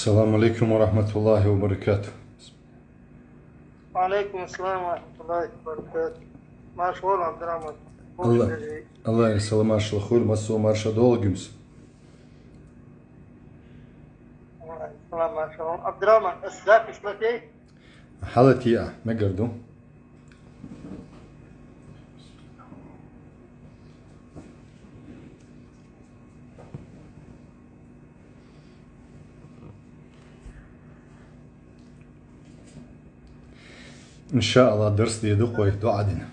السلام عليكم ورحمة الله وبركاته. وعليكم السلام ورحمة الله وبركاته. مشغول عبد الرحمن. الله الله يسلمك الخير مسو مارشا دولجمس. عبد الرحمن السلاح شلتي؟ حالتي ما قردو. إن شاء الله درس دي دقوي دعادنا.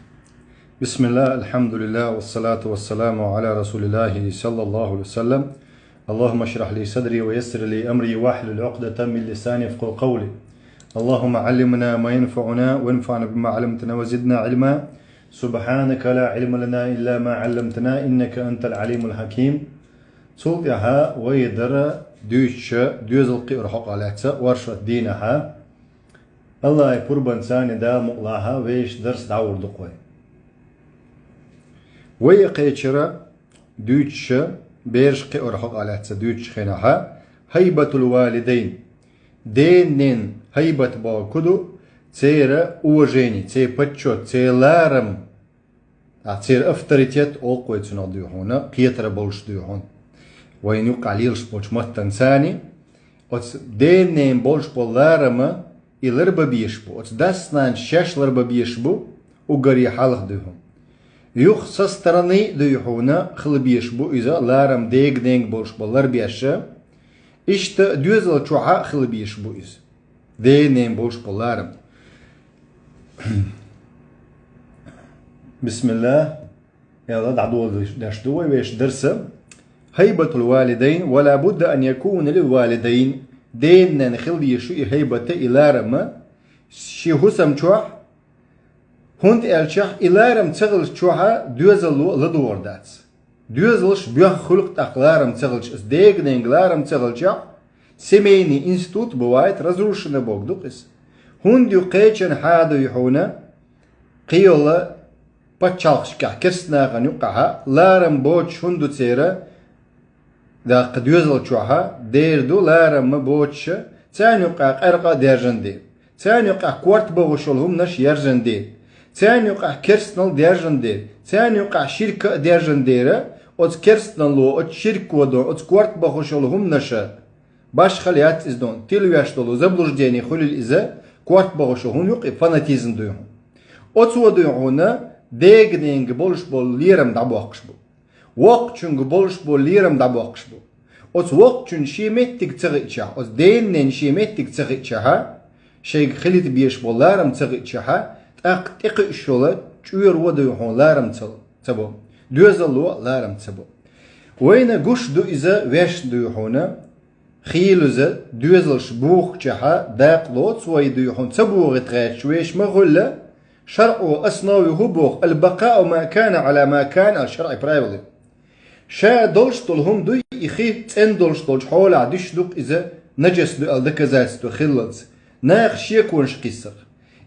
بسم الله الحمد لله والصلاة والسلام على رسول الله صلى الله عليه وسلم. اللهم اشرح لي صدري ويسر لي أمري واحلل عقدة من لساني يفقهوا قولي. اللهم علمنا ما ينفعنا وانفعنا بما علمتنا وزدنا علما. سبحانك لا علم لنا إلا ما علمتنا إنك أنت العليم الحكيم. صوتها ويدر دوز القير حق على ورشة دينها. الله يقربان ثاني دا مقلاها ويش درس دعور دقوي ويقيتشرا دوتش بيرش قير حق على دوتش خينها هيبة الوالدين دينين هيبة باكدو تيرا اوجيني تي بتشو تي لارم تير افتريتيت اوقوي تناديو هنا قيتر بولش ديو هون وين يوقع ليلش بولش متن ثاني دينين بولش بولارم إلربا بيشبو أتدسنان شاش لربا بيشبو وقري حالخ ديهم يوخ سستراني ديهونا خل بيشبو إذا لارم ديك دينك بولشبو لر بيشا إشت دوزل چوحا خل بيشبو إذا دينين بولشبو لارم بسم الله يلا دعدو داشدو ويش درسة هيبة الوالدين ولا بد أن يكون للوالدين ديننا نخل يشو هيبة إلارم شي هسم چوح هند الچح إلارم تغل چوحا دوزلو لدور دات دوزلش بيخ خلق تقلارم تغلش اس ديگ نينگلارم تغل چح سميني انستوت بوايت разрушено بوك دوقس هند يو قيچن حادو يحونا قيولا بچالخش كح كرسنا غن يقعها لارم بوچ هندو تيرا دا قد يوزل چوها دير دو لارم بوچ تاني يقع قرقا ديرجن دي تاني يقع كوارت بوشلهم نش يرجن دي تاني يقع كرسنال ديرجن دي تاني يقع شركة ديرجن ديرا اوت كرسنال لو اوت شرك ودون اوت كوارت بوشلهم نش باش خليات ازدون تيلو ياشتولو заблуждение خلل إذا كوارت بوشلهم يقع فاناتيزم دوهم اوت ودوهونا ديگنينگ بولش بول ليرم دعبوقش بو وقت چون بولش بول ليرم دعبوقش بو اوت وقت چون شيمتك تغيتشا اوت دينن شيمتك تغيتشا شيء خليت بيش بولارم تغيتشا تق شولا چوير ودو هون لارم تبو دوزلو لارم تبو وين گوش دو إذا ويش دو هونا خيلوزا دوزلش بوخ چها داقلوت وي دو هون تبو غتغيتش ويش مغلا شرع أصناوي هبوخ البقاء ما كان على ما كان الشرع برايولي شا دولش طولهم دو يخي تن دولش طولش حول عدش دوق إذا نجس دو الدكازاس دو خلص ناخ شيكونش قصر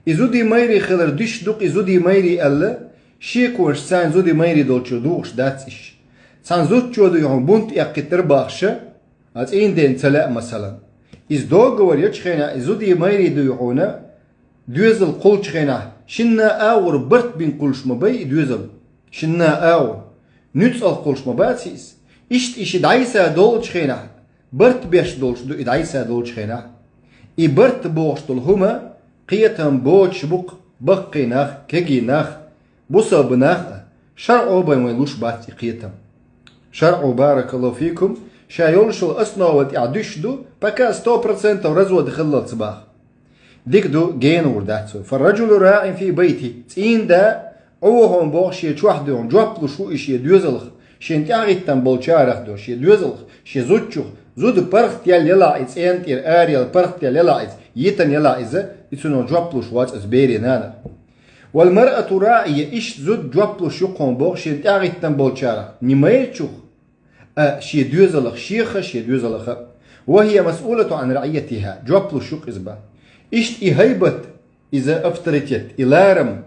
إذو دي مايري خلر دش دوق إذو دي مايري ألا شيكونش سان زو دي مايري دولشو دوغش داتش سان زو تشو دو يهون بونت يقتر باخشة از این دين تلاء مثلا إذ دوغ وريتش خينا إذو دي مايري دو يهونا دوزل قولش خينا شنا آور برت بين قولش مباي دوزل شنا آور نتسأل قولش مباتيس إيش دعيسا دولش خينا برت بيش دولش دعيسا دولش خينا إي برت بوش دول هما قيتهم بوش بوق بقيناخ كجيناخ بصابناخ شرعوا بيمويلوش باتي قيتهم شرعوا بارك الله فيكم شايولشل أصناوات يعدشدو بكا 100% ورزوة دخلت صباح ديك دو جين ورداتسو فالرجل راع في بيتي تين دا اوهم بوغ شي تشوحدون جوابلو شو اشي دوزلخ شي انت اغيتن بولشارخ دو شي دوزلخ شي زوتشوخ زود برخت يال يلاعيز انتير اريال برخت يال يلاعيز يتن يلاعيز يتسونو جوابلو شوات اسبيري نانا والمرأة راعية ايش زود جوابلو شو قوم بوغ شي انت اغيتن بولشارخ نميلشوخ شي دوزلخ شيخ شي دوزلخ وهي مسؤولة عن رعيتها جوابلو شو قزبا إشت إهيبت إذا أفتريتيت إلارم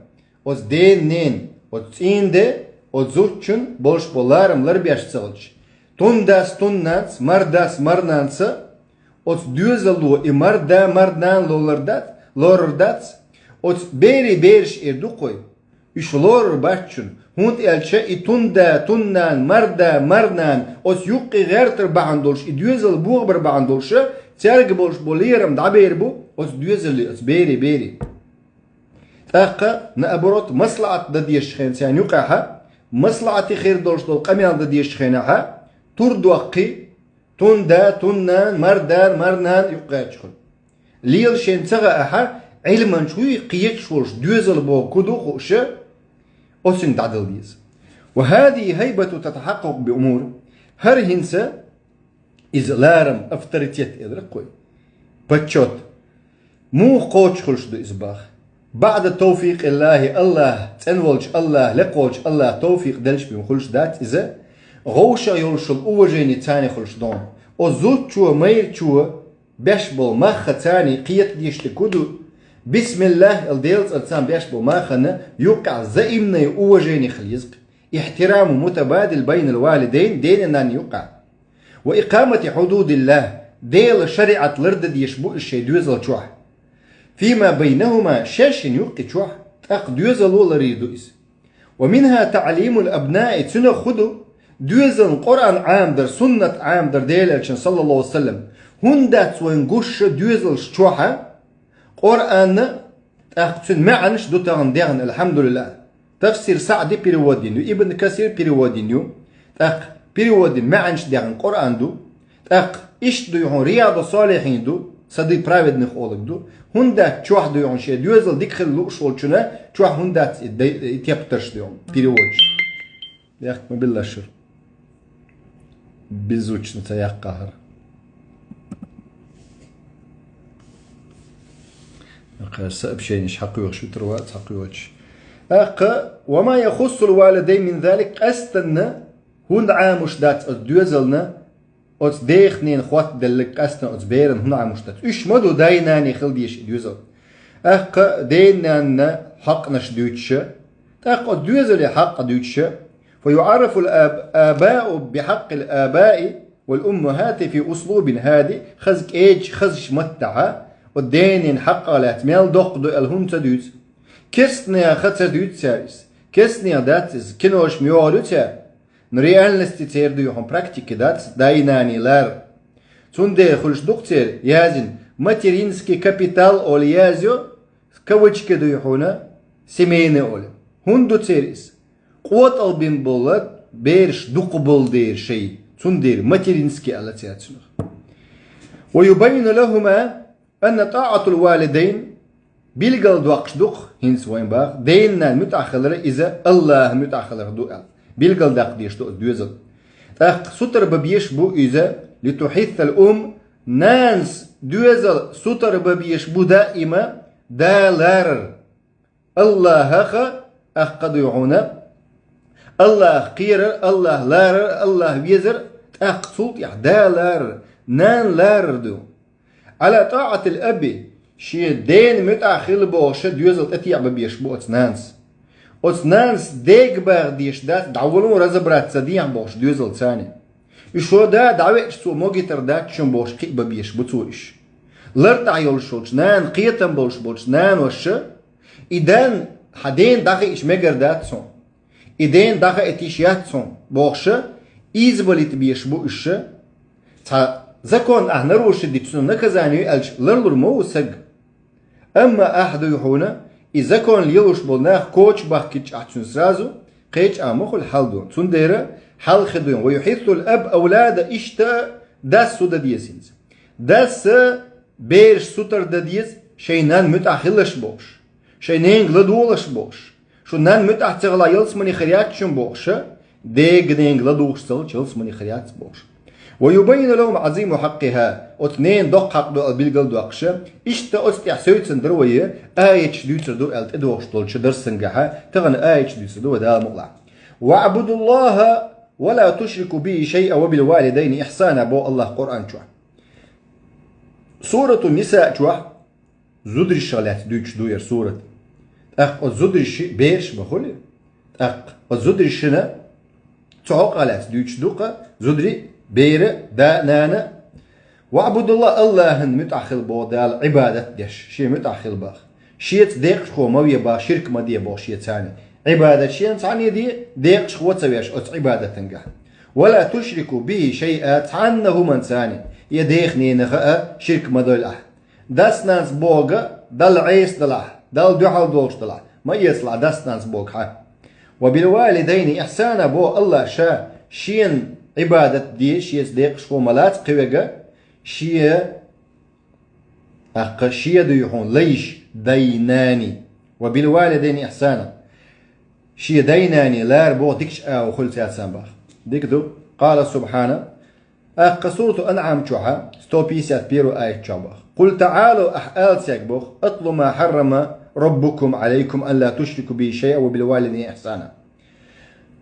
أز دين نين أز إين ده أز زوتشن بولش بولارم لربياش تسغلش تون داس تون نانس مر داس مر نانسا ots düzellu imarda mardan lordat ots beri beriş erdukoy işlor başçun hund elçe itunda tunnan mardan ots yuqi gerter bandolş düzel bu ber bandolş serg bolş boliram daber bu ots düzelli ots beri taqa nabrot maslahat da diyeş khen sen yuqaha maslahati khair dolş dol qamyan da diyeş khenaha turduqi tunda tunnan mardan yuqachqul lil shensaga aha ilman shuy qiyq shulsh düzel bo kudu khusha osin dadildiz وهذه هيبة تتحقق بأمور هر هنسا إز لارم أفتريتيت إدرقوي بتشوت مو قوش خلش دو إزباخ بعد توفيق الله تنولج الله لقوش الله توفيق دلش بيم خلش دات إذا غوشا يولشل أوجيني تاني خلش دون او زود چوه مير چوه بيش بول مخا تاني قيت ديشت كودو بسم الله الديلز التان بيش بول مخا يوقع زائمنا أوجيني خليزق احترام متبادل بين الوالدين دين أن يوقع وإقامة حدود الله ديل شريعة لرد ديشبو الشي دوزل چوح فيما بينهما شاشن يوقع چوح تاق دوزل ولريدو إس ومنها تعليم الأبناء تنو خدو دوزن قرآن عام در سنة عام در ديل الشن صلى الله عليه وسلم هندات وين قش دوزل شوحة قرآن تاقتن معنش دوتان ديغن الحمد لله تفسير سعدي بيرودينيو ابن كثير بيرودينيو تاق بيرودين معنش ديغن قرآن دو تاق إش دو يهون رياض صالحين دو صدي برايفت نخولك دو هندات چوح دو يهون شي دوزل ديكخل لوش ولچنا چوح هندات تيبترش دو يهون بيرودش يحكم بالله شر بزوجنا يا قهر سأب شيء مش حقي شو تروات حقي وجه وما يخص الوالدين من ذلك أستنى هون عامش دات دوزلنا أت ديخنين خوات دلك أستنى أت بيرن هون عامش دات إيش مدو دايناني خلديش دوزل ديننا حق نش دوتش دوزل حق دوتش فيعرف الآباء بحق الآباء والأمهات في أسلوب هادي خزك إيج خزش متعة والدين حق على تميل دقدو الهم تدوت كسنيا خط تدوت سارس كسنيا داتس كنوش ميولو تا نريال نستير دو يهم براكتيك دات دايناني لار تندير خلش دكتور يازن ماترينسكي كابيتال أول يازيو كوچك دو يحونا سمينة أول هندو تيريس قوت البين بولد بيرش دقبل دير شيء تندير ماترينسكي على تياتسنخ ويبين لهما أن طاعة الوالدين بيلقل دوقش دوق هنس وين باق ديننا متأخلر إذا الله متأخلر دوقل بيلقل داق ديش دوق دوزل تاق سطر ببيش بو إذا لتحث الأم نانس دوزل سطر ببيش بو دائما دالار الله هخا أخد يعونا الله قيرر الله لارر الله بيزر تاق سلط دالار نان لارر دو على طاعة الأب شيء دين متأخر بوش دوزل أتيع ببيش بو أتنانس ديك باغ ديش دات دعولون رزبرات صديع بوش دوزل ثاني إشو دا دعوة سو موجتر دات شن بوش قيق ببيش بطورش لرت عيول شولش نان قيتن بوش نان وش إدان حدين داخل إش مجر دات سون إدان داخل إتيشيات سون بوش إيزباليت بيش بو إش زكون أهنروش دي تسنو نكزانيو ألش لرلر مو سج أما أحد يحونا إذا كون ليلوش بولناخ كوش باخ كيتش أحسن سرازو قيتش آموخ الحال دون تنديرا حال خدون ويحث الأب أولاد إشتا داس سودا ديسينز داس بيرش سوتر دا ديز شينان متأخلش بوش شينين غلدولش بوش شو نان متأخلش يلس مني خريات شن بوش ديگ نين غلدوش سل يلس مني خريات بوش ويبين لهم عظيم حقها اثنين دق حق دو بالقل دوقشة اشتا استيع سويتسن دروية آيتش دوتر دو الت ادوش دولش درسنجها تغن آيتش دوتر دو دا مغلع واعبدوا الله ولا تشركوا به شيئا وبالوالدين إحسانا بو الله قرآن شوح سورة النساء شوح زدر الشغلات دوتش دوير سورة زدر الشي بيرش بخولي زدر الشنا تعقلات دوتش دوقة زدري بير دا نانا وعبد الله متأخل بودال عبادة دش شيء متأخل باخ شيء ديقش خو موية با شرك ما دي باش شيء ثاني عبادة شيء ثاني دي ديقش خو تسويش أو عبادة تنجح ولا تشركوا به شيئا عنه من ثاني يديخني نخاء شرك ما دول داس ناس بوغا دل عيس دلع دل دحل دوش دلع ما يطلع داس ناس بوغ وبالوالدين إحسانا بو الله شا شين عبادة دي شيء ديقش خو ملات قويقا شيء شيء ديحون ليش ديناني وبالوالدين إحسانا شيء ديناني لا ربو ديكش أو خلت ياتسان باخ ديكدو قال سبحانه سورة أنعام تشوحا ستوبيسيات بيرو آية تشوباخ قل تعالوا أحآل سيكبوخ اطلوا ما حرم ربكم عليكم أن لا تشركوا به شيئا وبالوالدين إحسانا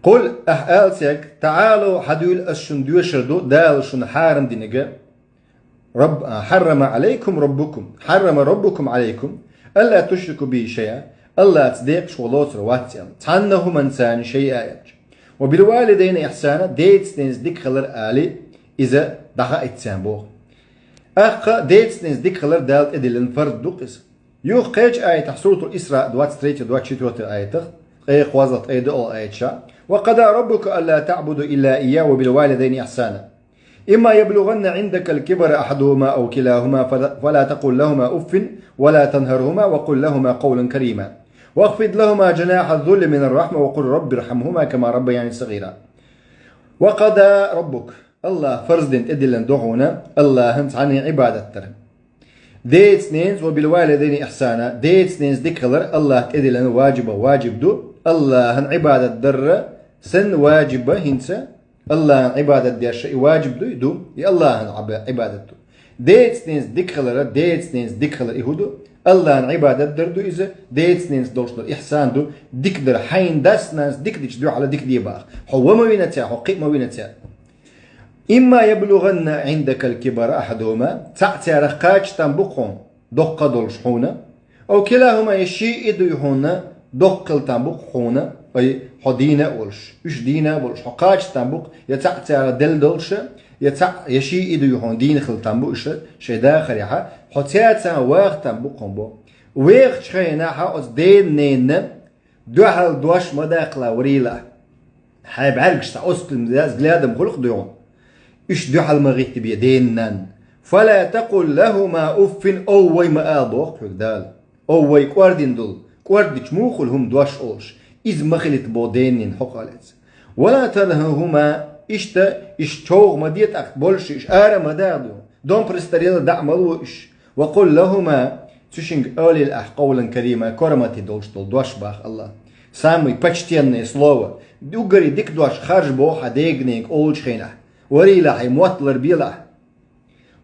قل أحآل سيك تعالوا حدول الشندوية شردو دال شن حارم دينيجا حرم عليكم ربكم حرم ربكم عليكم ألا تشركوا به شيئا ألا تصديق شغلات رواتيان تعنه من ثاني شيئا وبالوالدين إحسانا ديت سنز ديك خلر آلي إذا دخا إتسان بوغ ديت سنز ديك خلر دالت إدلن فرد دوقس يوخ قيج آية سورة الإسراء دوات ستريت دوات شتوت آية قيق وزط أي دول آية شا وقضى ربك ألا تعبدوا إلا إياه وبالوالدين إحسانا إما يبلغن عندك الكبر أحدهما أو كلاهما فلا تقل لهما أف ولا تنهرهما وقل لهما قولا كريما واخفض لهما جناح الذل من الرحمة وقل رب ارحمهما كما ربياني صغيرا وقضى ربك الله فرزدن إدلن دعونا الله هنس عني عبادة ترم ديت سنينز وبالوالدين إحسانا ديت سنينز ديكلر الله إدلن واجب دو الله هن عبادة در سن واجبة هنسا الله عبادة دي الشيء واجب دو يدو يا الله عبادة دو ديت سنينز ديكخلر يهودو الله عبادة دردو إذا ديت سنينز دوشلر إحسان دو ديكدر حين داس ناس ديكدش دو على ديك دي باخ هو ما وينتها حقيق ما وينتها إما يبلغن عندك الكبر أحدهما تعتي رقاج تنبقهم دق دولش حونا أو كلاهما يشي إدو يهونا دقل تنبق حونا أي حدينا ولش إيش دينا ولش حقاج تنبق يتعتي على دل دولش يشي إدو يهون دين خل تنبق شي داخل يحا حتياتا واغ تنبقهم بو ويغ شخينا حاوز دين نين دوحل دوش مداقلا وريلا حايب عرقش تا أسكل مداز قلادم خلق ديون إيش دوحل مغيت بيدينن فلا تقل لهما أف أو وي ما آبوخ دال أو وي كواردين دول كواردش موخل هم دوش أولش إذ مخلت بودينين حقالت ولا تنههما إيش توغ مديت أقبلش إيش آرى مدادو دون برستريل دعملو إيش وقل لهما تشنج أولي الأح قولا كريما كرمتي دولش دول دوش باخ الله سامي почтенные слова دوغري ديك دوش خارج بوحا ديغنيك أولش خينه وريلا حي موطلر بيلا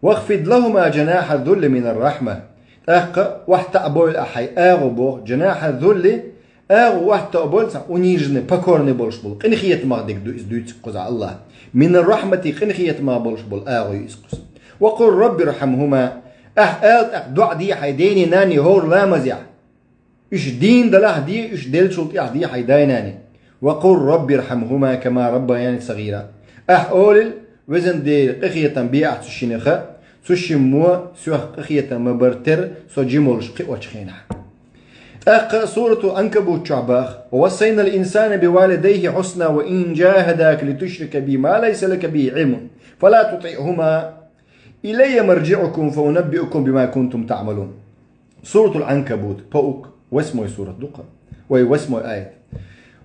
واخفض لهما جناح الذل من الرحمة وحتى أبوي الأحي آغو بوخ جناح الذل آغو وحتى أبوي ونيجن بكورني بولش بول قنخية ما ديك دو إزدويت قزع الله من الرحمة قنخية ما بولش بول آغو يسقس وقل رب ارحمهما آلت دع دي حيديني ناني هور لا مزيع إيش دين دلاه دي إيش ديل شلط دي حيدايناني وقل رب ارحمهما كما ربياني صغيرا أولل وزن دي قخية بيع تشينخا تشمو سوح قخية مبرتر سجمولش قوش خينح سورة أنكبوت شعباخ ووصينا الإنسان بوالديه حسنا وإن جاهداك لتشرك بي ما ليس لك به علم فلا تطيعهما إلي مرجعكم فأنبئكم بما كنتم تعملون سورة العنكبوت بوك واسمه سورة دقة واسمه آية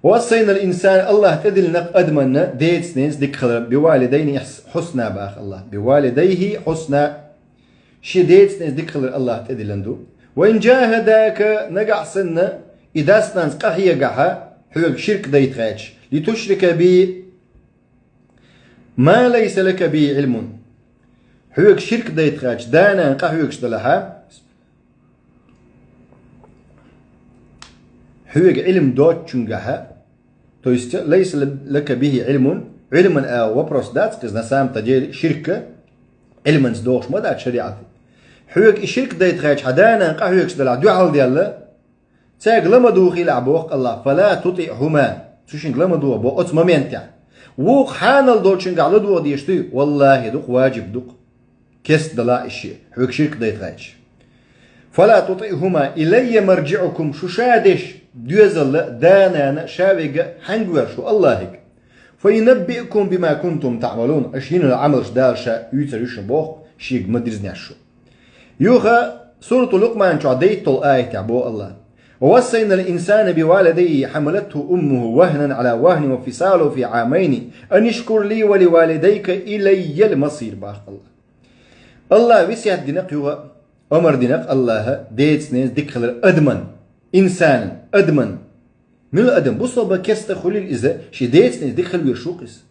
ووصينا الإنسان الله تدل نق أدمنا ديت سنينز ديك خلر بوالدين حسنا باخ الله بوالديه حسنا شي ديت سنينز ديك خلر الله تدل ندو وإن جاهداك نقع سنة إذا سنانز قهي قحا حيوك شرك ديت غاتش لتشرك بي ما ليس لك به علم حيوك شرك ديت غاتش دانا قهيوك شدلها حيوك علم دوت شنقها ليس لك به علما أو وبرس دات قزنا سام تجيل شركة علما سدوش ما دات شريعتي حيوك الشرك ديت غاتش حدانا قهيوك شدلها دوحل ديالا تاق لما دوخي لعبوق الله فلا تطيعهما تشنق لما دو بو أتما مينتع ووق حانل دوت شنق على دو ديشتو والله دوق واجب دوق كست دلا إشي حوك شرك ديت غايش فلا تطيعهما إلي مرجعكم شو شادش ديوزل دانا شاويق حنقور شو الله هيك فينبئكم بما كنتم تعملون أشين العمل شدار شا يوتر يشن بوخ شيق مدرزني عشو يوخا سورة لقمان تعديت الآية تعبو الله ووصينا الإنسان بوالديه حملته أمه وهنا على وهن وفصاله في عامين أن يشكر لي ولوالديك إلي المصير باخ الله وسيات دينك يوغا أمر دينك الله ديت سنيز ديكخلر أدمن إنسان أدمن من الأدم بصوا بكست خليل إذا شي ديت سنيز ديكخل بيرشوقس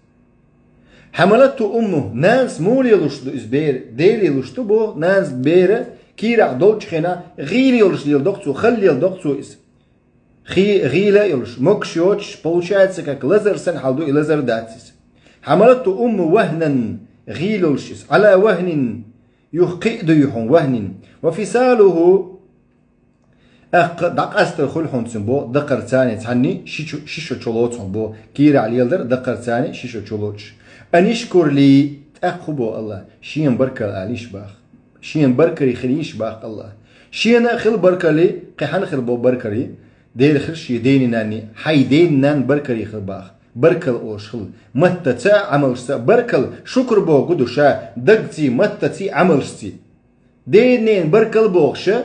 حملته أمه ناس مولي يلوشتو إزبير دير يلوشتو بو ناس بير كيرع دولش خينا غير يلوش يلدقتو خلي يلدقتو إز غيلا يلوش مكش يوتش получается как лазер سن حالدو لازر داتس حملته أمه وهنا غيلوش على وهن يقيد يحون وهن وفصاله دق أستر خلحون سنبو دقر تاني تعني شيشو تشولوتون بو كيرع يلدر دقر تاني شيشو تشولوتش أن يشكر لي أخبو الله شين بركة عليش باخ شين بركري خليش باخ الله شين خل بركلي قحن خل بو بركري دير خرش يديني ناني حي دين نان بركري خل باخ بركل اوش خل متى عمل بركل شكر بو قدوشا دقتي متى عمل ستي دينين بركل بوخشا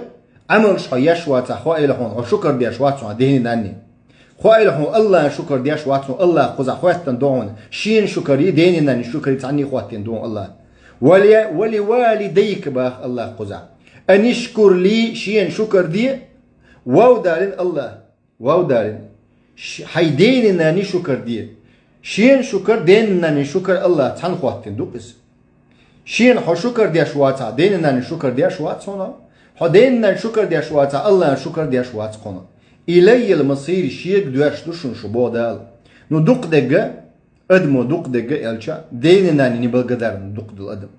عمل شايش واتا خوائل هون شكر ديش واتو ديني ناني خوائل هون الله شكر ديش واتو الله قزا خواتن دون شين شكري ديني ناني شكري تعني خواتن دون الله ولوالديك باخ الله قزع أن يشكر لي شين شكر دي واو دارين الله واو دارين حيدين ناني شكر دي شين شكر دين ناني شكر الله تحن خواتين دوقس شين حو شكر دي أشواتا دين ناني شكر دي أشوات هنا حو دين ناني شكر دي أشواتا الله شكر دي أشوات هنا إلي المصير شيك دوش دوشن شبو دال نو دوق دقة أدمو دوق دقة يلشا دين ناني نبال قدر دوق دل أدم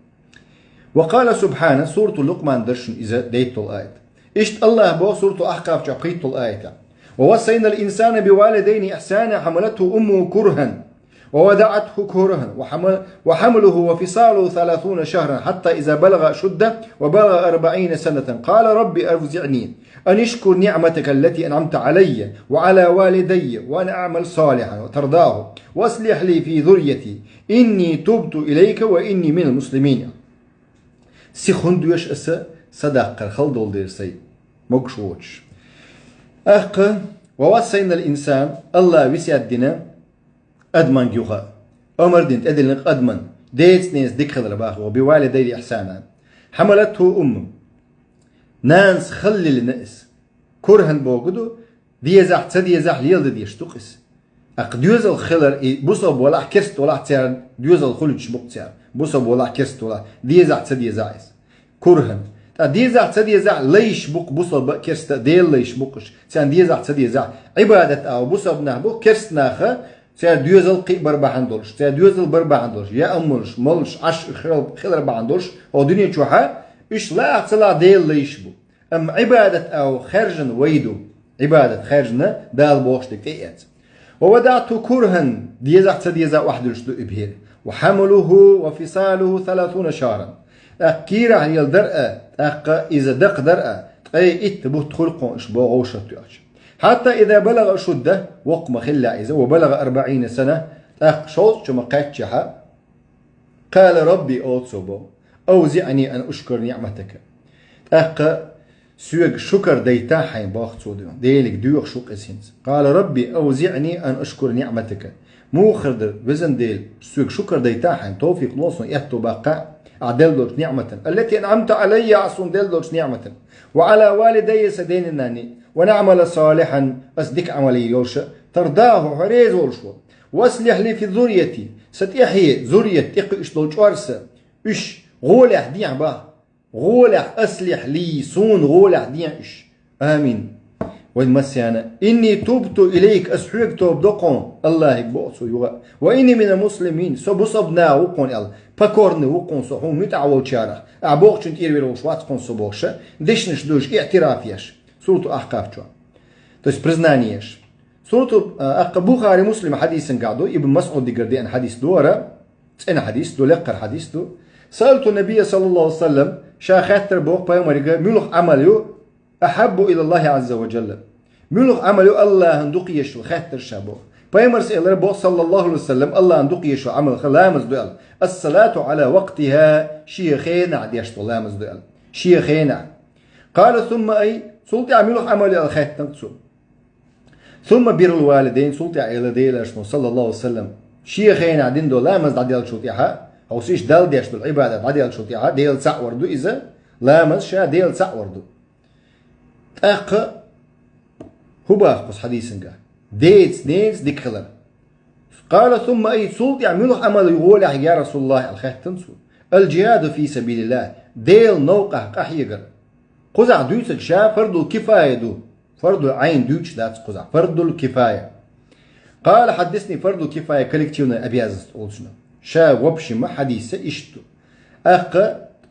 وقال سبحانه سورة لقمان درشن إذا ديت الآية إشت الله بو سورة أحقاف جاقيت الآية ووصينا الإنسان بوالدين إحسانا حملته أمه كرها وودعته كرها وحمله وفصاله 30 شهرا حتى إذا بلغ أشده وبلغ 40 سنة قال ربي أرزعني أن أشكر نعمتك التي أنعمت علي وعلى والدي وأن أعمل صالحا وترضاه واصلح لي في ذريتي إني تبت إليك وإني من المسلمين سيخون دوش أسا صدق خلد الدرسي مقشوش ووصينا الإنسان الله وسيادنا أدمن جوخا أمر دين أدلنق أدمن ديت نيس ديكخل رباخ وبوالدي إحسانا حملته أم نانس خلي لنقس كرهن بوغدو ديزح تديزح ليلد ديشتقس ديوز الخلر بوصب ولا كرست ولا تيار ديوز الخلج بقتيار بوصب ولا كرست ولا ديزح تديزايس كرهن ديزح تديزح ليش بق بوصب كرست ديل ليش بقش سان ديزح تديزح عبادة أو بوصب نهبو كرست ناخه سير ديوز القي بربع عندولش سير ديوز البربع عندولش يا أمولش مولش عش خلر بعندولش أو دنيا شوحة إيش لا أتصلا ديل ليش بو أم عبادة أو خرجن ويدو عبادة خرجنا دال بوشتك تيات وودعت كرها ديزح تديزح واحد الشدو إبهير وحمله وفصاله 30 شهرا كيرا هي الدرقة إذا دق درقة تقي إتبوت خلقون إشباغ وشتوش حتى إذا بلغ شدة وقم خلا إذا وبلغ 40 سنة شوط شما قاتشها قال ربي أوتصبو أوزعني أن أشكر نعمتك سوق شكر ديتا حين باخت صوديون ديلك دوخ شوق اسينز قال ربي أوزعني أن أشكر نعمتك مو خردر وزن ديل سوق شكر ديتا حين توفيق لوصن يأتو باقع عدلوش نعمة التي أنعمت علي عصون دلوش نعمة وعلى والدي سدين الناني ونعمل صالحا أصدق عملي يوشا ترضاه حريز ورشو واصلح لي في ذريتي ستيحيي ذرية تقش دولش ورسة إش غولح ديع باه غولح أصلح لي صون غولح ديع إش آمين والمسيانة إني توبت إليك أسحوك توب دقون الله يبقصو يغا وإني من المسلمين سبصبنا وقون الله بكورني وقون صحون متعول شارح أعبوغ چنت إيروي روشوات قون صبوغشا دشنش دوش اعترافيش سورة أحقاف شو توش برزنانيش سورة بخاري مسلم حديث قاعدو ابن مسعود دي قردي أن حديث دورة أنا حديث دو لقر حديث دو سألت النبي صلى الله عليه وسلم شا خاتر بوق بايمريغا ملوخ عمليو أحب إلى الله عز وجل ملوخ عمليو الله هندوق يشو خاتر شابو بايمرس إلى بوق صلى الله عليه وسلم الله هندوق يشو عمل خلامز دوال الصلاة على وقتها شيخين عديش لامز دوال شيخين قال ثم أي سلطة ملوخ عمليو الخاتر ثم بير الوالدين سلطة إلى ديل صلى الله عليه وسلم شيخين عدين دو لامز عديل شوتيها أو سيش دال ديش بالعبادة عديل شوتيها ديل سعوردو إذا لامز شا ديل سعوردو أق هو باخص حديثنجا ديتس نينس ديكلر قال ثم أي سلط يعملوا عمل يقول يا رسول الله الخير تنسو الجهاد في سبيل الله ديل نوقع قحيقر قزع دوتك شا فرض الكفاية دو فرض العين دوتش دات قزع فرض الكفاية قال حدثني فرض الكفاية كوليكتيونا أبيازست أولشنا شا وبشي ما حديثة إشتو أق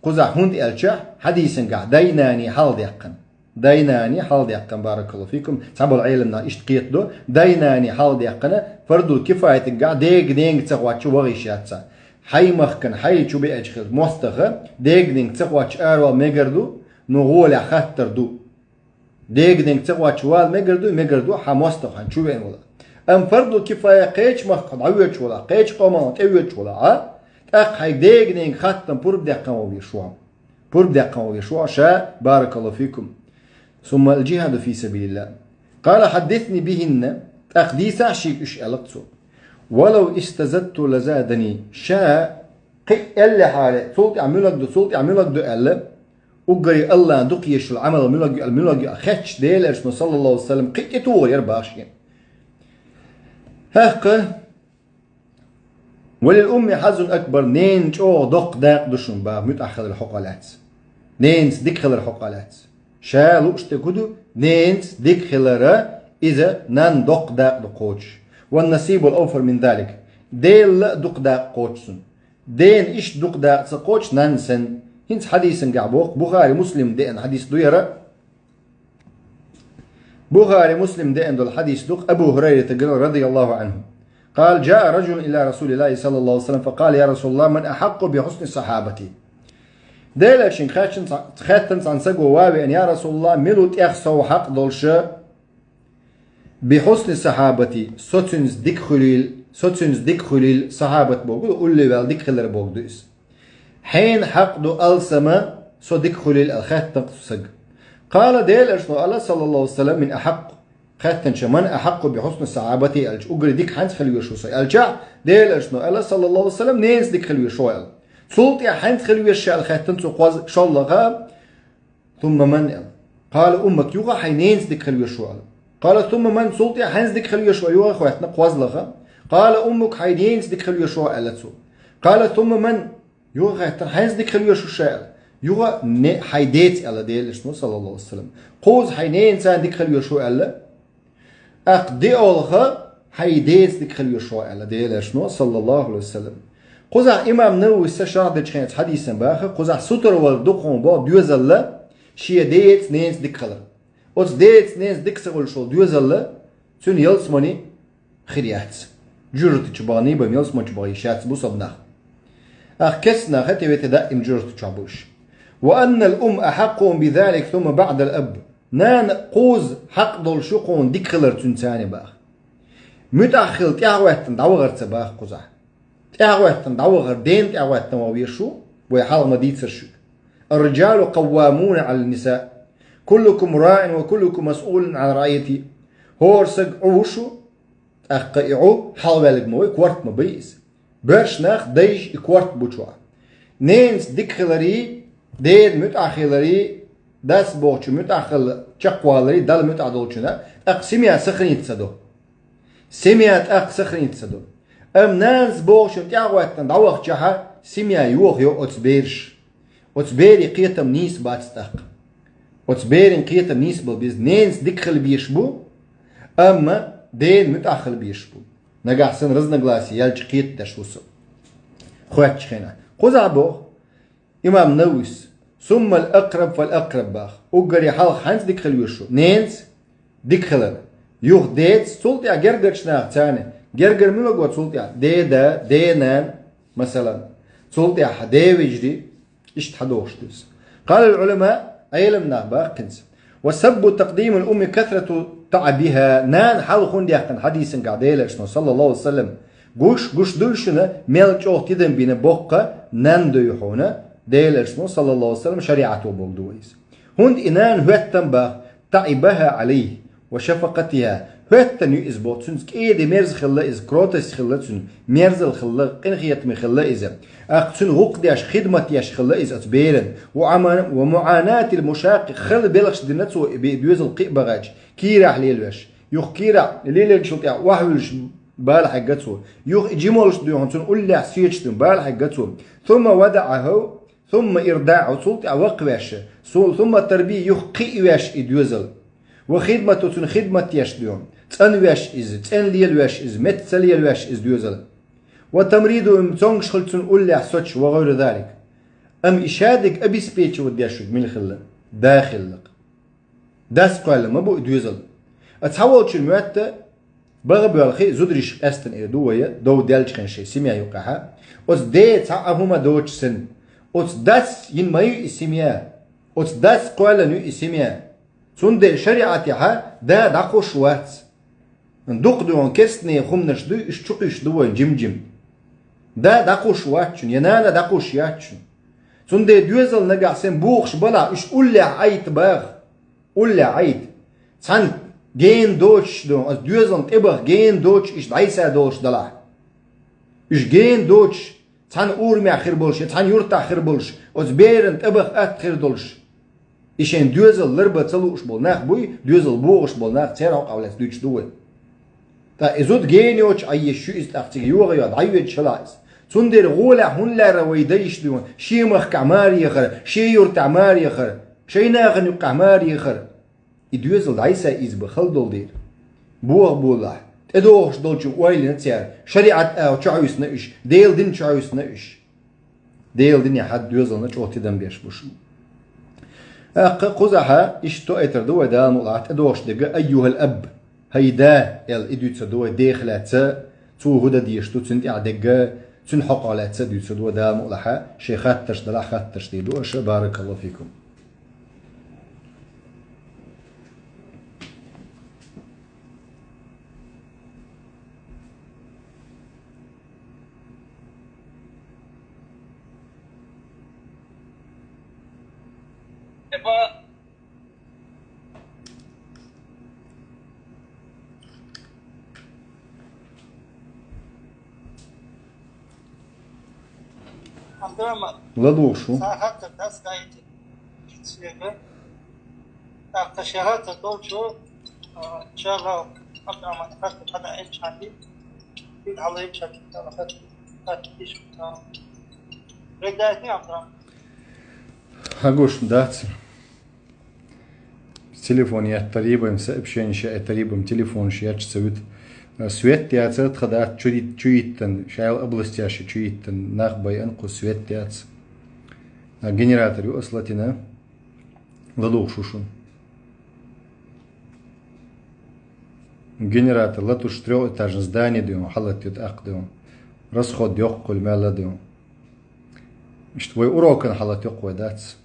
قزع هند ألشح حديثنجا ديناني حال ديقن دايناني حال ديقن بارك الله فيكم صعب العلمنا اشتقيت دو دايناني حال ديقن فرض الكفاية تقع ديق تقواتش وغيشاتسا حي مخكن حي شو بيأجخل مستخ ديق تقواتش أروال ميقردو نغول خطر دو ديق تقواتش وال ميقردو حمستخ هن شو بين ولا أم فرض الكفاية قيش مخكن عويتش ولا قيش قومان عويتش ولا أخ حي ديق خطن برب ديقن ويشوع شا بارك الله فيكم ثم الجهاد في سبيل الله قال حدثني بهن أخديث عشيك إش ألقصو ولو استزدت لزادني شاء قي اللي حالي صوت يعملك دو ألا أقري الله دق يشو العمل الملق خدش ديل إرشنا صلى الله عليه وسلم قي يتور يرباشين هاق وللأم حزن أكبر نين شو دق داق دشن با متأخذ الحقالات نينس ديكخل الحقالات شالو اشتكدو نينس ديكخلرا إذا نان دق داق دقوش والنصيب الأوفر من ذلك ديل دق داق قوشسن دين إش دق داق سقوش نانسن هنس حديثن قعبوق بخاري مسلم دين حديث دويرا بخاري مسلم دين دول حديث دق أبو هريرة رضي الله عنه قال جاء رجل إلى رسول الله صلى الله عليه وسلم فقال يا رسول الله من أحق بحسن صحابتي ديلشين خاتن عن سجوا وابي أن يا رسول الله ملوت يخسو حق دولشة بحسن صحابتي سوتنز ديك خليل صحابة بوغدو قول لي بال ديك خلر بوغدوس حين حق دو ألسما سو ديك خليل الخاتن سج قال ديلشنو الله صلى الله عليه وسلم من أحق خاتن شمن أحق بحسن صحابتي ألج أقول ديك حنس خليه شو سي ألجع ديلشنو الله صلى الله عليه وسلم نينس ديك خليه شو سلطي حنت خلوي الشيء الخاتن تقواز شالغا ثم من قال أمك يوغا حينينس ديك خلوي شو قال ثم من سلطي حنس ديك خلوي شو يوغا خواتنا قواز لغا قال أمك حينينس ديك خلوي شو ألتسو قال ثم من يوغا حنس ديك خلوي شو شاء يوغا حيديت على ديل اسمه صلى الله عليه وسلم قوز حينينس ديك خلوي شو ألا أقدي أولغا حيديت ديك خلوي شو على ديل اسمه صلى الله عليه وسلم قزع إمام نووي استشرح دجخينت حديثا باخر قزع ستر والدقون با دوزلا شيا ديت نينس ديكخلر اوز ديت نينس ديكسغل شو دوزلا سن يلسماني خريات جرت تشباني بم يلسمان تشباي شات بو صبنا اخ كسنا خت يتدائم جرت تشابوش وان الام احق بذلك ثم بعد الاب نان قوز حق دول شقون ديكخلر تنساني باخ متاخل تاوتن داوغرت باخ قزع تعوتن دعوة دين تعوتن ويشو ويحال مديت سرشو الرجال قوامون على النساء كلكم راع وكلكم مسؤول عن رعيتي هورسق عوشو أقعو حال بالك موي كوارت مبيز برش ناخ ديش كوارت بوشوا نينس ديكخلري دين متأخلري داس بوشو متأخل تشقوالري دال متأدولشنا أقسميا سخنيت سدو سميات أق سخنيت سدو أم ناس بوشن تعوتن دعوة جها سميا يوغ يو أتبيرش أتبيري قيتم نيس باتستق أتبيرين قيتم نيس بالبيز نينس ديكخل بيشبو أما دين متأخل بيشبو نجح سن رزنا غلاسي يلج قيت تشوسو خوات شخينا قزع بوغ إمام نووس ثم الأقرب فالأقرب باخ أقري حال خانس ديكخل يشو نينس ديكخلر يوغ ديت سلطي أجرجر شناغ تاني جرجر ملوك وتسولت يعني دينان مثلا صلت يا حدا ويجري إيش تحدوش دوس. قال العلماء أيلمنا باقنس وسب تقديم الأم كثرة تعبها نان حال خون ديقن حديث قاعدة صلى الله عليه وسلم قوش دلشنا ملك أوتيدن بين بقى نان ديوحونا ديل صلى الله عليه وسلم شريعته بولدويس هند إنان هوتن با تعبها عليه وشفقتها هوتن يزبط سنسك إيدي مرز خلا إز كروتس خلا سن مرز الخلا قنخيت من خلا إذا أقسن غقديش خدمتيش خلا إز أتبيرن ومعاناة المشاق خل بلغش دنتسو بيوز القيبغاج كيرا حليلوش يخ كيرا ليلة شلطيع وحولش بالح قتسو يخ جيمولش ديون تن أولع سيتشتن بالح قتسو ثم ودعه ثم إرداعه سلطيع وقواش ثم التربية يخ قيواش إدوزل وخدمته تن خدمة يش ديون تنواش إز تنليلواش إز متسليلواش إز دوزل وتمريض امتونغش خلتن أولع سوتش وغير ذلك أم إشادك أبي سبيتش ودياشود من الخلة داخل داس قال ما بو دوزل أتحولش المعتة بغب والخي زودريش أستن إدوية دو دالش كان شيء سميا يوقعها أس دي تعهما دوتش سن أس داس ينمايو إسميا أس داس قال نيو إسميا سند شريعتها دا داقوش وات ندق دوان كسني خمنش دو اشتقش دوان جم دا داقوش واتشن ينانا داقوش ياتشن سند دوزل نقع سن بوخش بلا اش أولع عيت باغ أولع عيت سان جين دوتش دون از دوزل تبغ جين دوتش اش دايسا دوتش دلا اش جين دوتش سان أورمي آخر بولش سان يورت آخر بولش از بيرن تبغ آخر دولش إشين دوزل لربة تلوش بالناخ بوي دوزل بوغش بالناخ تيرا قولت دوش دوه تا إزود جينيوش أي شو إستأختيك يوغي ياد عيوة شلايس سندر غولة هون لا رويديش دون شي مخ كعمار يخر شي يورت عمار يخر شي ناغن يقع عمار يخر إدوزل دايسا إز بخلدل دير بوغ بولاح تدوغش دولش ويلي نتسيار شريعة أو تعويس نقش ديل دين تعويس نقش ديل دين يحد دوزل نقش وقتدن بيش بوشن قزحة إشتو إتر دوا دا نقلعت أدوش دقا أيها الأب هيدا إدوتس دوا داخلات تو هدا ديشتو تسنت إعدقا تنحق على تسدوتس دوا دا نقلعها شيخات تش دلع خات تش ديدوش بارك الله فيكم لا دوشو ساعات الناس قاعد تسيبه اقتشارات دوشو ان شاء الله ابدا ما تفكر هذا ايش عندي في على ايش عندي انا فاتت ايش بدايتني عبد الرحمن هقوش دات تليفوني التريبة مسأب شيء شيء التريبة تليفون شيء تسويت سويت تياتر خدات تشويتن شايل أبلستياش تشويتن ناخبي أنقو سويت تيات جنراتور يوصلتنا لدوشوشون генератор латуш трехэтажное здание дем халат ют ак дем расход yok кол мала дем что твой урок на халат yok дац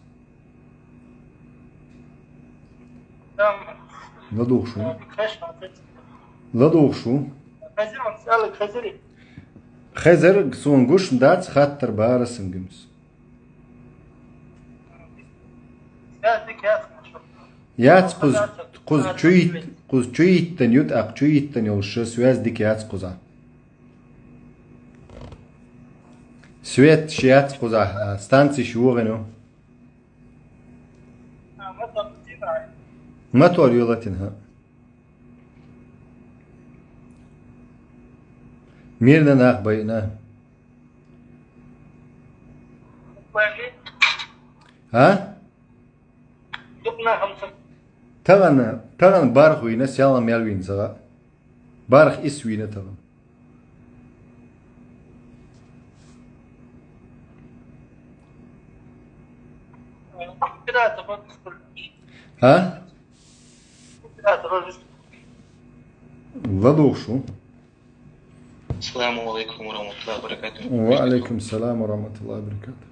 ладушу خزر سونغوش داц خاطر بارسن جمس يات قز چويت تنيوت اق چويت تنيوش سواز ديك يات قزا سويت شيات قزا ستانسي شوغنو ماتور يولتنها ميرنا ناق بينا ها تغن بارخ وينا سيالا ميالوين زغا بارخ اسوينا تغن ها وضوشو السلام عليكم ورحمة الله وبركاته. وعليكم السلام ورحمة الله وبركاته.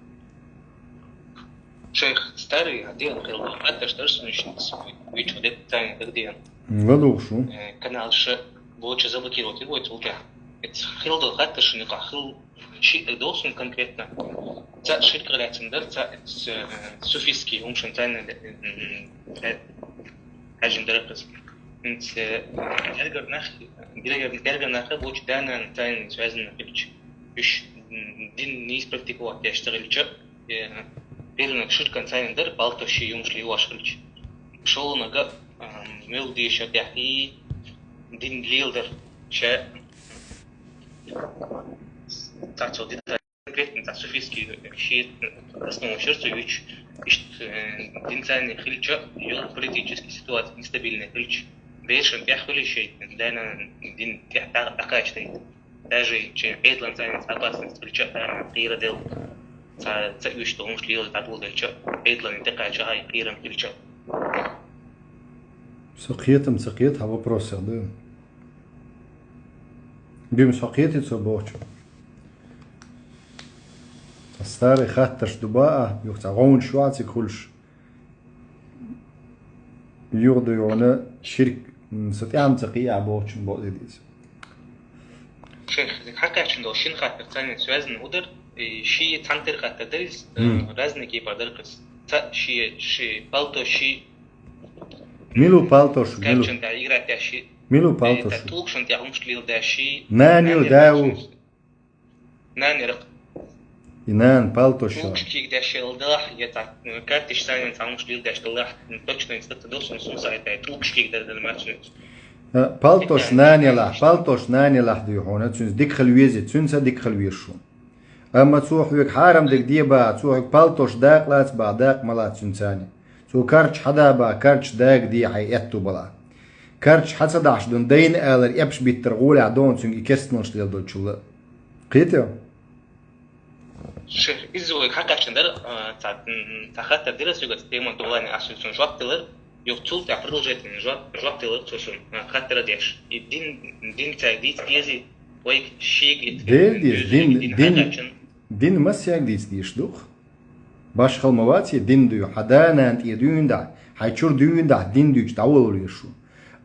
شيخ ستاري هديان خير حتى اشترس نشنس ويجو ديت تاني تقديان غلو شو كان على الشيء بوجه زبكي روتي ويتوجع خيل دو حتى شنقع خيل شيء دوسن كونكريتنا تا شركة لا تندر تا سوفيسكي هم شنتان حاجة درقس انت جرجر ناخ بوجه دانا تاني سوازن نقبش إيش دين نيس براktikować يشتغل بيرنا شركة تاني ندر بالتو شيء يوم شلي واشغلش شغل نجا ملدي شكاحي دين ليلدر شاء تعطوا دي كريت نتاع سوفيسكي شيء اسمه شرط يوش إيش دين تاني خليش يوم политический ситуация нестабильная خليش بيش بيحكي شيء لأن دين تحتاج بقاش تاني даже чем Эйдланд станет опасность خليش قيرة دل تأيش تقومش ليه تعطول دل Эйдланд تقع شيء قيرة خليش سقيتها вопрос да. Бим сaqiyeti boch. Старый хатташ дубаа юхта гон швац كلش. يغدو يونا شرك ستيام تقيع боч بوديز. شيخ حكى شنو شين خاطر ثاني سوازن ودر شيء تانتر خاطر درس رازني كي بدرقس تا شيء بالتو شيء ميلو بالتوش كابشن تاع يقرا تاع شيء ميلو بالتوش توكشن تاع همش ليل دا شيء نانيو داو ناني رق ينان بالتوش توكشي دا شيء الداح يتاع كارتش ثاني تاع همش ليل داش دلاح توكشن نستت دوسن سوسايت تاع توكشي دا الماتش بالتوش ناني لاح ديو هون تشنز ديك خلويزي تشنز ديك خلويشو اما تروح ويك حارم ديك ديبا تروح بالتوش داق لات بعداق ملات تشنزاني تو كارتش حدا با كارتش داق دي حياتو بلا كارتش حتى داش دون دين الر يبش بيترغول عدون تشن يكستنش ليل دولشل قيتو شيخ إزوج حكى شندر تاع خاطر درس يقعد تيمون دولاني عشان شنجواب تلر يقتل تاع بروجيت جواب تلر تشون خاطر ديش الدين تاع ديت ديزي ويك شيك دين مسياك ديش دوخ باش خلمواتي دين دو حدانا انت يدون دا حيشور دون دا دين دوش تعول يشو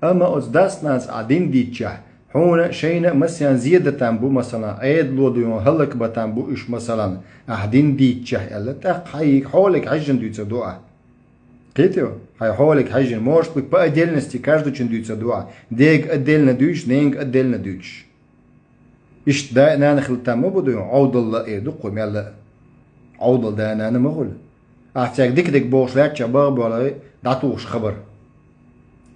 اما از داس ناس عدين ديتشا هون شينا مثلا زيادة تنبو مثلا ايد لو دو هلك بتنبو ايش مثلا احدين ديتشا الا تاق حيك حولك عجن دوتsa دوعا قيتو هاي حولك عجن موش بك بقى ديلنستي каждый чин دوتsa دوعا ديك ادلنا دوش نينك ادلنا دوش ايش دا نان خلتا ما بدو عود الله ايه دقو ميلا عود دا نان ما غول احتاج ديك بوش لا تشباب ولا داتوش خبر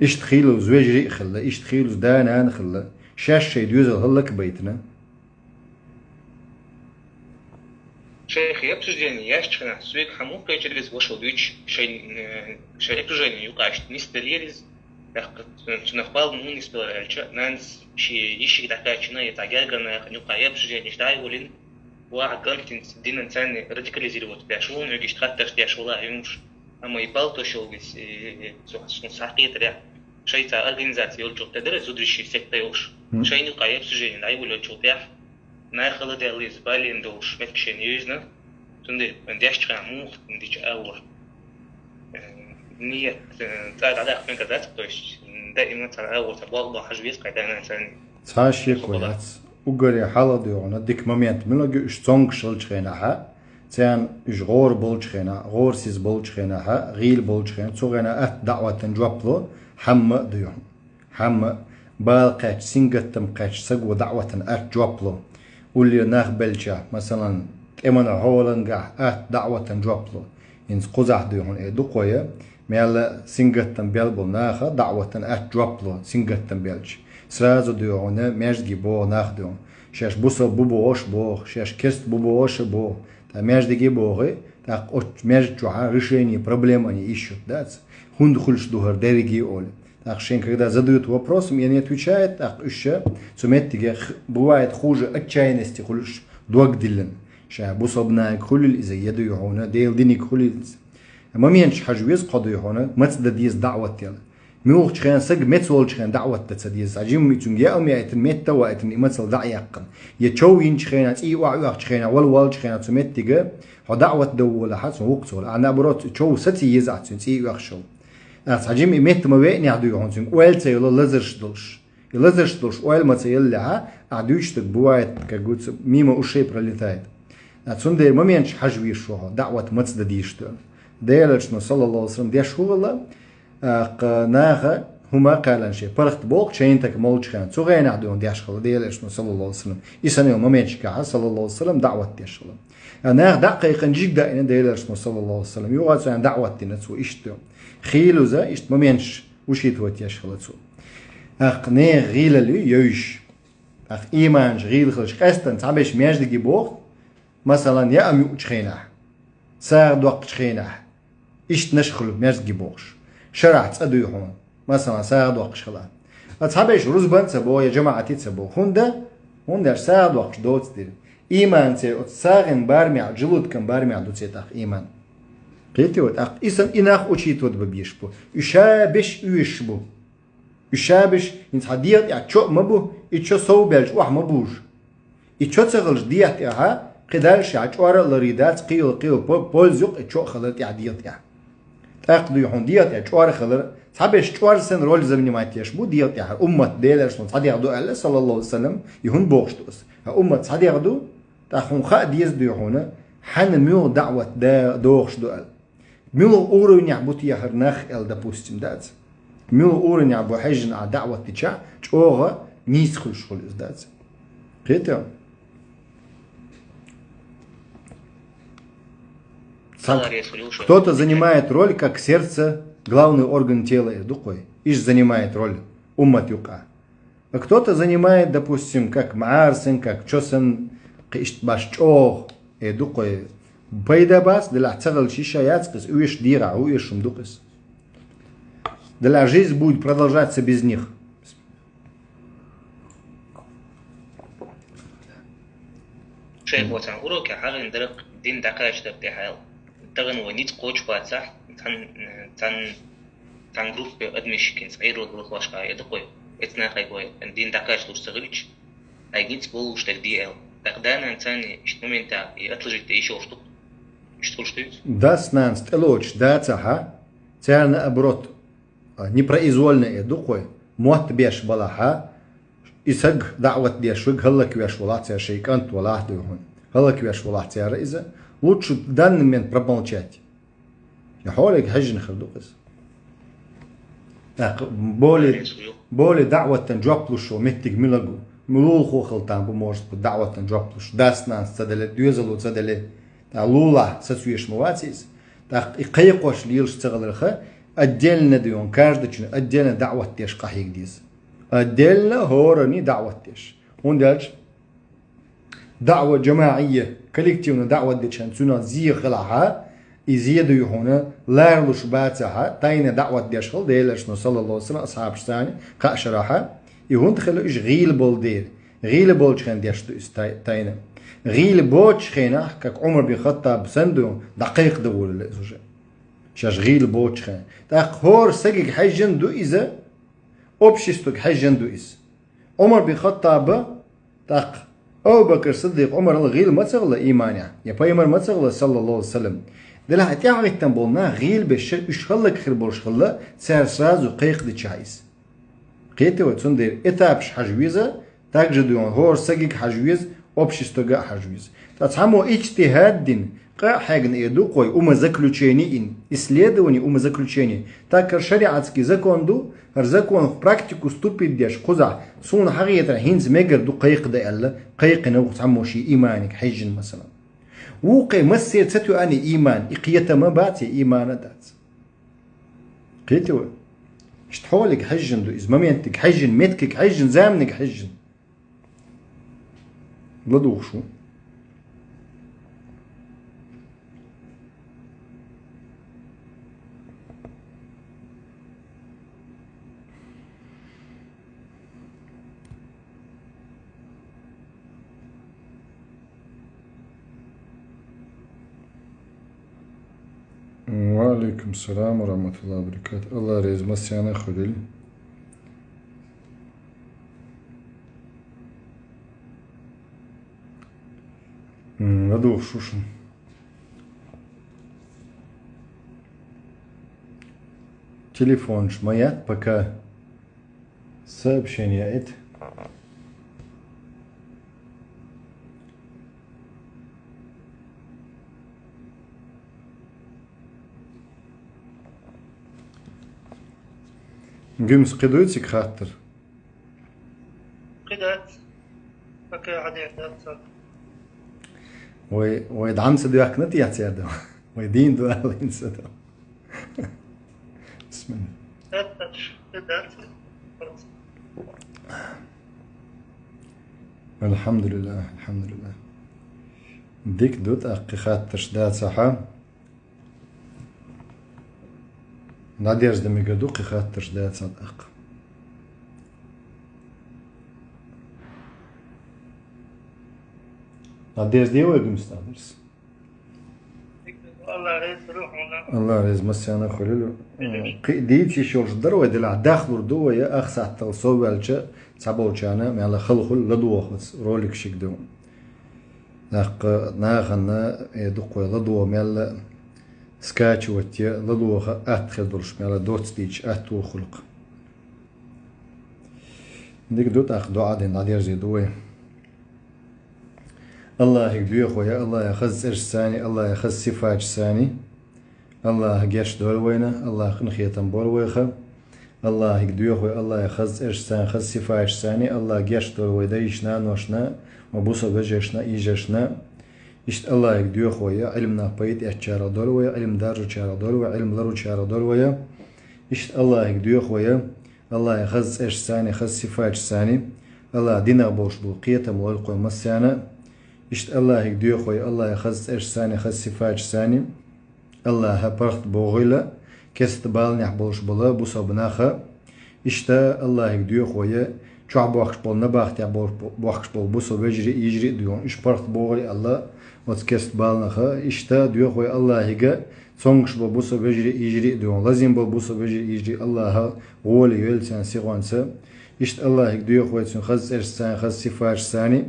ايش تخيلو زوجري خلا ايش تخيلو دا نان خلا شاش شي دوزل هلك بيتنا شيخ يبتجيني ياشتغل سويك حمو كيجريز وشو دويتش شيء يبتجيني يقاش نستليرز نخبال مو نستليرز نانس شيء يشي دكاتشنا يتعجرنا نقا يبتجيني شتايولين واحد قالتين دين انسان راديكاليزيروت بيشون يجي تخطر بيشولا يمش اما يبالتو شو بس ساقيت ريح شيء تاع организация يلجو تدرس زودريشي سيكتا يوش شيء نقا يبتجيني لايول يلجو تاع ناخذ دياليز بالين دوش متكشين يوزنا تندي نديش تخمو نديش اول نية تاع على من كذا تقولش دائما تاع اول تبغى حاجه قاعد انا ثاني تاشي كويس وقري حالا ديونا ديك مومنت ملوغ اشتونغ شلچخينها تان جغور بولچخينا غور سيز بولچخينها غيل بولچخين صغينا ات دعوه جوبلو حم ديون حم بالقاش سينغتم قاش سغو دعوه ات جوبلو واللي ناخ بلجا مثلا امنا هولنغا ات دعوه جوبلو انس قزح ديون اي دقويه ميل سينغتم بيلبل ناخ دعوه ات جوبلو سينغتم بلج سرازو ديونا مجدي بو ناخدون شاش بوصل بوبوش بو شاش كست بوبوش бо та مجدي بوغي та от меж чуха решение проблем они ищут да хунд хульш духар девиги ол так шен когда задают вопрос мне не отвечает так еще суметтиге бывает хуже отчаянности хульш дуагдилен ша бусобна кулл اذا يدعونا ديل دينك خليل момент حجويز قضي هنا متد ديز دعوه ميوخ شخين سق متول شخين دعوة تتصديز عجيم ميتون يا أمي أتن متة وأتن إمتل دعيقن يتشوين شخين أتي وعيوخ شخين والوال شخين أتمتجة هدعوة دولة حسن وقتول أنا بروت تشو ستي يزعتون تي يخشوا عجيم إمت ما بيني عدو يهونسون ويل تيلا لزرش دلش يلزرش دلش ويل ما تيلها عدوش تبوايت كجوت ميما وشيب رليتايد أتون ده ما مينش حجوي شوها دعوة متصديشتو ديالش صلى الله عليه وسلم ديش هو الله ناخه هما قالن شيء فرخت بوق شين تك مولش خان سو غين عدون ديش خل ديالش صلى الله عليه وسلم يسنى يوم ما مينش كا صلى الله عليه وسلم دعوة ديش خل أنا دقيقة جدا إن ديالش صلى الله عليه وسلم يوغا عن دعوة تنسو إشتو خيلو ذا إشت ما مينش وش يتوت يش خلصو نه غيل اللي يوش إيمانش غيل خلش قستن تعبش مياش دقي بوق مثلا يا أمي وشخينه ساعة وقت شخينه إشت نشخل مياش دقي بوقش شرعت أدو يحون مثلا ساعة وقت شخلا أصحابيش رزبان سبو يا جماعة سبو هندا ساعة وقت دوت دير إيمان تي أتساغن بارمع جلود كان بارمع دوت سيتاخ إيمان قيتيوت أخ إسم إناخ أشيتوت ببيشبو يشابش يشبو يشابش إنت حديت يعني شو مبو إتشو سو بلج وح مبوج إتشو تغلج ديت ياها قدالش عجوارة لريدات قيل بولزوق إتشو خلط يعديت ياها تأخذ يحون ديت عجوارة خلر صحابش عجوارة سن رول زمني ما يتيشبو ديت ياها أمة ديلش صحادي يعدو الله صلى الله عليه وسلم يهون بوغشتوس أمة صحادي يعدو تأخون خاء ديز دو يحونا حن ميو دعوة دا دوغش دو أل ميو أورو نعبوت يهر ناخ أل دابوستم دات ميو أورو نعبو حجن على دعوة تيشا جوغا نيس خلش خل إزدات قيتو Кто-то занимает роль как сердце, главный орган тела и духой. Иш занимает роль уммат юка. А кто-то занимает, допустим, как маарсен, как чосен, баш чох и духой. Байдабас, для цегал шиша яцкис, уиш дира, уиш духис. Для жизнь будет продолжаться без них. شيء بوتان أوروك حاجة ندرك دين دقائق تبتحال تغن ونيت قوش باتسح تان جروب بأدمش كنس أيرو الجروب واشقا يدقوي اتنا خيبوي دين دقائق تستغلش أيجيت بولش تقدي تقدان إنسان اشتمين تا يأتلج تيشوفتو اشتغل штует das nanst eloch дацаха церна оборот непроизвольно духой мот беш балаха إسق دعوة ديشوق هلك ويش ولاتيا شيكانت ولا هون هلك ويش ولاتيا رئيسة لوتش دان من بربلشات يحولك حجن خردوقس بولي دعوة جوبلوش ومتك ملقو ملول خلطان بموجد دعوة جوبلوش داسنا صدل دوزلو صدل لولا سسويش مواتيس يقيقوش ليلش تغلرخه أدلنا ديون كاردتشن أدلنا دعوة ديش قحيق ديز أدلنا هورني دعوة ديش هوندالش دعوة جماعية كوليكتيفنا دعوة ديشان سونا زي خلعها يزيدوا يهونا لارلوش باتها تاينا دعوة ديش خل ديلش صلى الله عليه وسلم أصحاب شتاني قاشراها يهون تخلو إيش غيل بول دير غيل بول شخين ديش تاينا غيل بوتش خينا كك عمر بن الخطاب سندو دقيق دول الزوجة شاش غيل بوتش خين تاق هور سجق حجن دو إذا أبشستك حجن دو إز عمر بن الخطاب تاق أو بكر صديق عمر الغيل ما تغلى إيمانيا يا بايمر ما تغلى صلى الله عليه وسلم دلها تعرف تنبولنا غيل بالشر إيش خلك خير بولش خلا سعر ساز وقيق دي شايس قيتي وتسندير إتابش حجويزة تاجدون هور سجق حجويز общество حجويز تتعمو اجتهاد دين قا حاجن يدو قوي заключение ин исследование заключение так шариатский закон ду закон в практику ступит деш قزع سون حقيقة هينز مجر دو قيق دا ألا قيق نو تعمو شي إيمانك حجن مثلا وقي مسير ستو أني إيمان إقيتا ما باتي إيمان دات قيتو اشتحولك حجن دو إز ممينتك حجن متكك حجن زامنك حجن بلدوخ شو وعليكم السلام ورحمة الله وبركاته. الله ريز مسيانا خليل. Радух Шушин. Телефон шмаят, пока сообщение это. Гюмс قدوتي خاطر. قدرت فكر عديد درس ويدعم سدو يحكنت يعتيادو ويدين دو أهلين سدو. بسم الله. الحمد لله الحمد لله. ديك دوت أقي خاطر شداد صحا. ناديرز دمي قدو قي خاطر شداد صدق. ناديرز ديو يقوم استادرس. الله ريز مسيانا خليلو ديتي شورج درو دل داخل دو يا اخ ساعه توصوالچ صابوچانا مالا خلخل لدو خص رولك شيك دو ناق ناغنا يدق لدو مال سكاتش وتي لدو ادخل درش مالا دوت ستيتش اتو خلق ديك دوت اخ دعاء دي نادير زي دوي الله يقبيه خويا الله يخز إرش ثاني الله يخز صفات ثاني الله جيش دول وينه الله خنخيتم بول ويخه الله يقبيه خويا الله يخز إرش ثاني خز صفات ثاني الله جيش دول ويدايشنا نوشنا وبوسا بجيشنا إيجشنا إشت الله يقبيه خويا علمنا بيت إحشار دول ويا علم دارج شار دول ويا علم لرو شار دول ويا إشت الله يقبيه خويا الله يخز إرش ثاني خز صفات ثاني الله دينا بوش بوقيتم والقوم مسيانا إشت الله يقديو خوي الله يخز إرش ثاني خز صفات ثاني الله هبرت بوغيلا كست بالنح بولش بلا بوسا بناخا إشت الله يقديو خوي شو بوخش بول نباخت يا بوخش بول بوسا بجري يجري ديون إش برت بوغلي الله وتكست بالنخا إشت ديو خوي الله يجا صونغش بول بوسا بجري يجري ديون لازم بول بوسا بجري يجري الله غولي يلسان سيغوانسا إشت الله يقديو خوي خز إرش ثاني خز صفات ثاني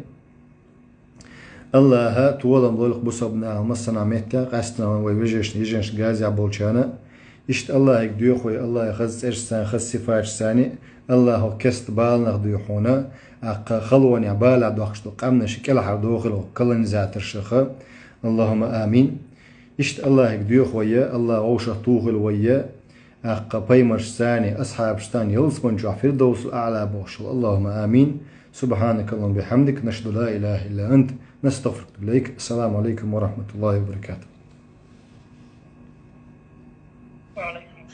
الله تولم ضلق بصبنا مصنع متى قصنا ويجيش يجيش غازي عبولشانا إشت الله يقديو خوي الله يخز إرسان خز صفات ثاني الله كست بالنا ضيحونا أق خلوني عبال عبد وخشتو قامنا شكل حردوخلو كل نزات الشخة اللهم آمين إشت الله يقديو خوي الله أوشة طوغل ويا أق بيمرش ثاني أصحاب شتان يلصقون جوع فردوس الأعلى بوشل اللهم آمين سبحانك اللهم بحمدك نشهد لا إله إلا أنت نستغفرك إليك. السلام عليكم ورحمة الله وبركاته. وعليكم